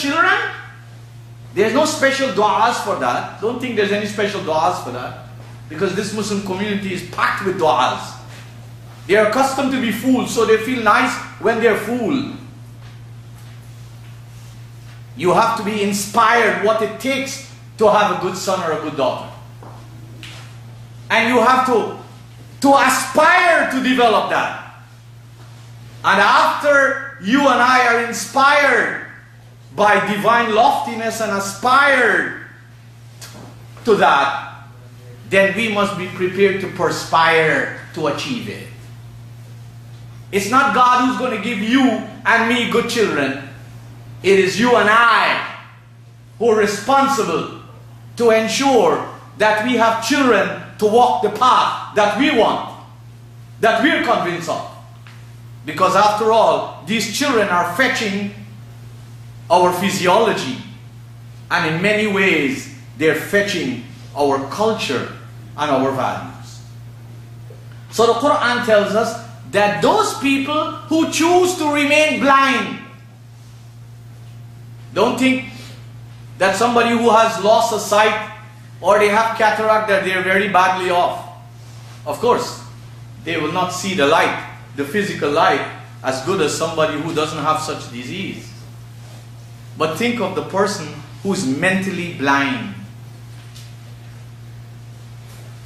children, there's no special du'as for that. Don't think there's any special du'as for that. Because this Muslim community is packed with du'as. They are accustomed to be fooled, so they feel nice when they're fooled. You have to be inspired what it takes to have a good son or a good daughter. And you have to aspire to develop that. And after you and I are inspired by divine loftiness and aspired to that, then we must be prepared to perspire to achieve it. It's not God who's going to give you and me good children. It is you and I who are responsible to ensure that we have children to walk the path that we want, that we're convinced of. Because after all, these children are fetching our physiology, and in many ways they're fetching our culture and our values. So the Quran tells us that those people who choose to remain blind, don't think that somebody who has lost a sight or they have cataract that they're very badly off. Of course, they will not see the light, the physical light, as good as somebody who doesn't have such disease. But think of the person who's mentally blind,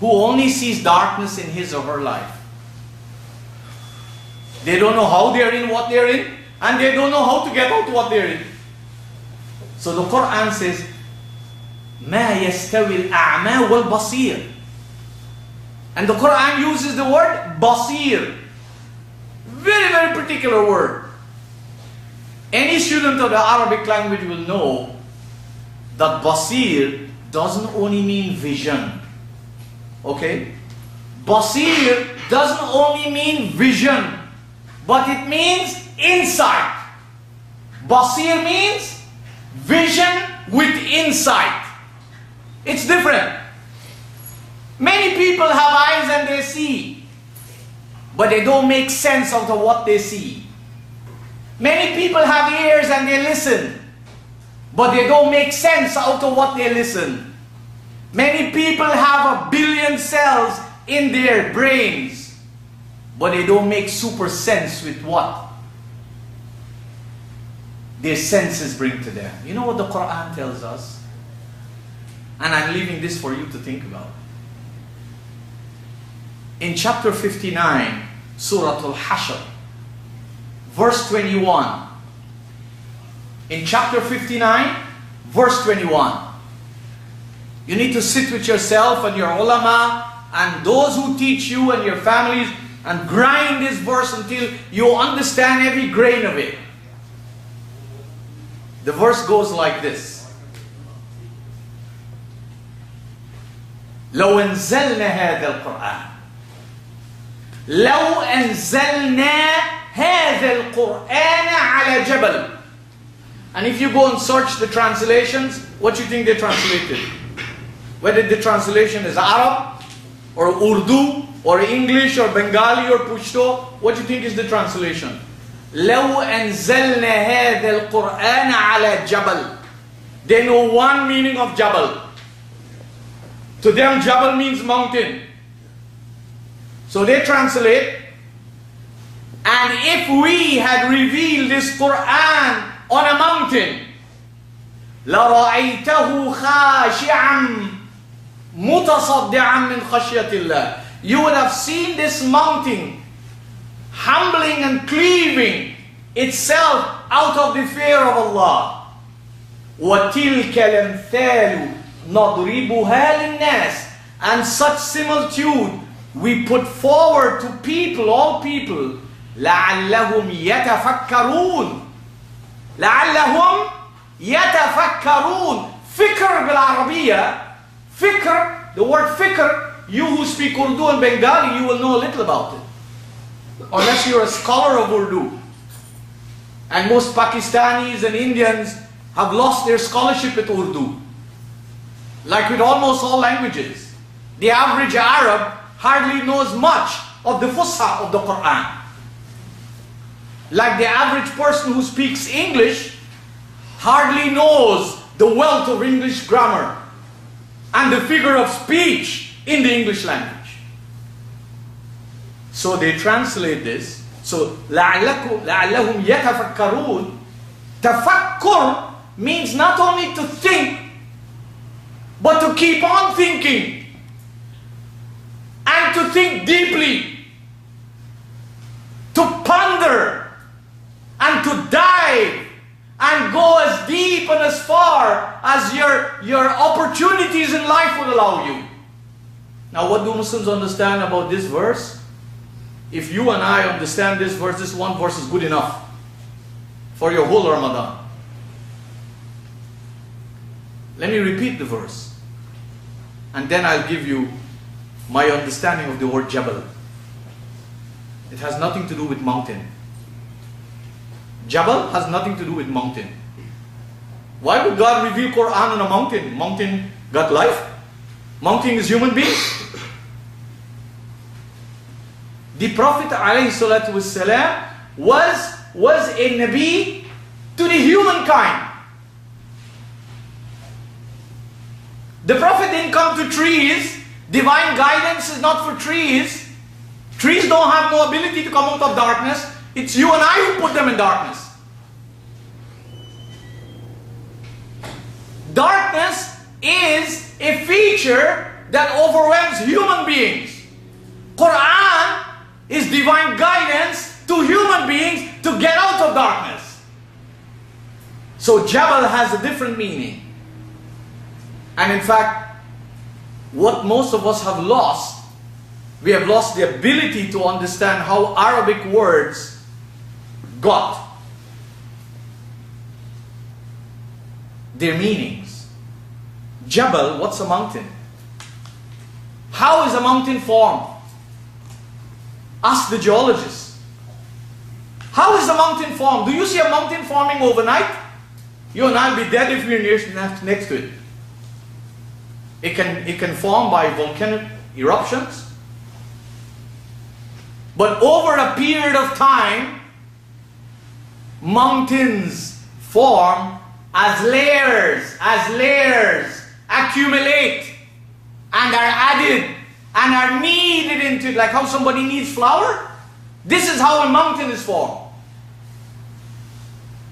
who only sees darkness in his or her life. They don't know how they're in what they're in, and they don't know how to get out what they're in. So the Quran says, مَا يَسْتَوِي الْأَعْمَى وَالْبَصِيرِ. And the Quran uses the word basir. Very, very particular word. Any student of the Arabic language will know that basir doesn't only mean vision. Okay? Basir doesn't only mean vision, but it means insight. Basir means vision with insight. It's different. Many people have eyes and they see, but they don't make sense out of what they see. Many people have ears and they listen, but they don't make sense out of what they listen. Many people have 1 billion cells in their brains, but they don't make super sense with what their senses bring to them. You know what the Quran tells us? And I'm leaving this for you to think about. In chapter 59, Surah Al-Hashr, verse 21. In chapter 59, verse 21. You need to sit with yourself and your ulama and those who teach you and your families and grind this verse until you understand every grain of it. The verse goes like this. لو أنزلنا هذا القرآن لو أنزلنا هذا القرآن على جبل. And if you go and search the translations, what do you think they translated? Whether the translation is Arab or Urdu or English or Bengali or Pashto, what do you think is the translation? لو أنزلنا هذا القرآن على جبل. They know one meaning of Jabal. To them, Jabal means mountain. So they translate, and if we had revealed this Quran on a mountain, لَرَأَيْتَهُ خَاشِعًا مُتَصَدِّعًا مِنْ خَشْيَةِ اللَّهِ. You would have seen this mountain humbling and cleaving itself out of the fear of Allah. وَتِلْكَ الْأَمْثَالُ نَضْرِبُهَا لِلنَّاسِ. And such similitude we put forward to people, all people, لَعَلَّهُمْ يَتَفَكَّرُونَ. لَعَلَّهُمْ يَتَفَكَّرُونَ. Fikr bil-Arabiya. Fikr, the word fikr, you who speak Urdu and Bengali, you will know a little about it. Unless you're a scholar of Urdu. And most Pakistanis and Indians have lost their scholarship with Urdu. Like with almost all languages. The average Arab hardly knows much of the Fusha of the Quran. Like the average person who speaks English hardly knows the wealth of English grammar and the figure of speech in the English language. So they translate this. So لَعَلَّهُمْ يَتَفَكَّرُونَ. Tafakkur means not only to think, but to keep on thinking and to think deeply, to ponder and to dive and go as deep and as far as your opportunities in life will allow you. Now, what do Muslims understand about this verse? If you and I understand this verse, this one verse is good enough for your whole Ramadan. Let me repeat the verse, and then I'll give you my understanding of the word Jabal. It has nothing to do with mountain. Jabal has nothing to do with mountain. Why would God reveal Qur'an on a mountain? Mountain got life? Mountain is human being? The Prophet ﷺ was a Nabi to the humankind. The Prophet didn't come to trees. Divine guidance is not for trees. Trees don't have no ability to come out of darkness. It's you and I who put them in darkness. Darkness is a feature that overwhelms human beings. Qur'an is divine guidance to human beings to get out of darkness. So Jabal has a different meaning. And in fact, what most of us have lost, we have lost the ability to understand how Arabic words got their meanings. Jabal, what's a mountain? How is a mountain formed? Ask the geologists. How is a mountain formed? Do you see a mountain forming overnight? You and I will be dead if we're next to it. It can form by volcanic eruptions. But over a period of time, mountains form as layers accumulate and are added and are kneaded into it, like how somebody kneads flour. This is how a mountain is formed.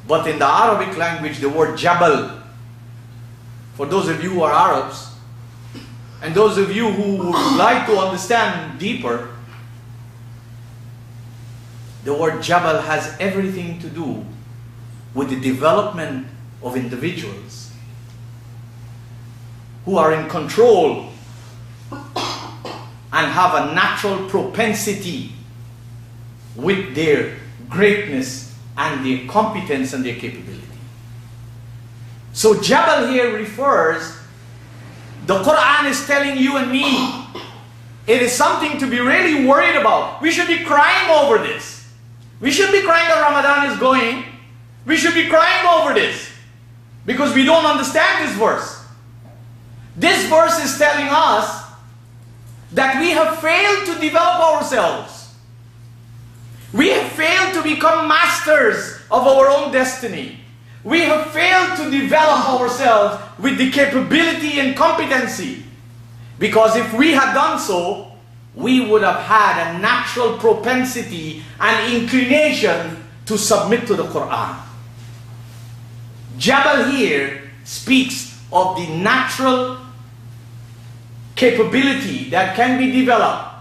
But in the Arabic language, the word Jabal, for those of you who are Arabs, and those of you who would like to understand deeper, the word Jabal has everything to do with the development of individuals who are in control and have a natural propensity with their greatness and their competence and their capability. So Jabal here refers, the Qur'an is telling you and me, it is something to be really worried about. We should be crying over this. We should be crying that Ramadan is going. We should be crying over this because we don't understand this verse. This verse is telling us that we have failed to develop ourselves. We have failed to become masters of our own destiny. We have failed to develop ourselves with the capability and competency. Because if we had done so, we would have had a natural propensity and inclination to submit to the Qur'an. Jabal here speaks of the natural capability that can be developed,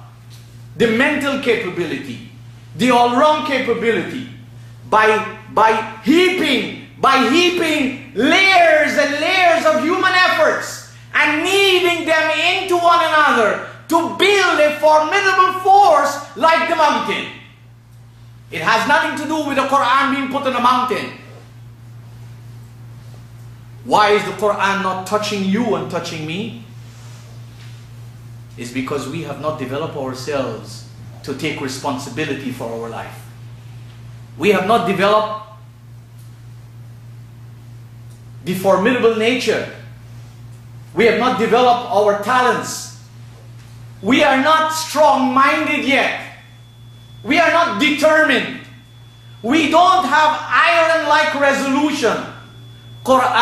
the mental capability, the all-round capability, by heaping layers and layers of human efforts and kneading them into one another to build a formidable force like the mountain. It has nothing to do with the Qur'an being put on a mountain. Why is the Qur'an not touching you and touching me? It's because we have not developed ourselves to take responsibility for our life. We have not developed the formidable nature. We have not developed our talents. We are not strong-minded yet. We are not determined. We don't have iron-like resolution Qur'an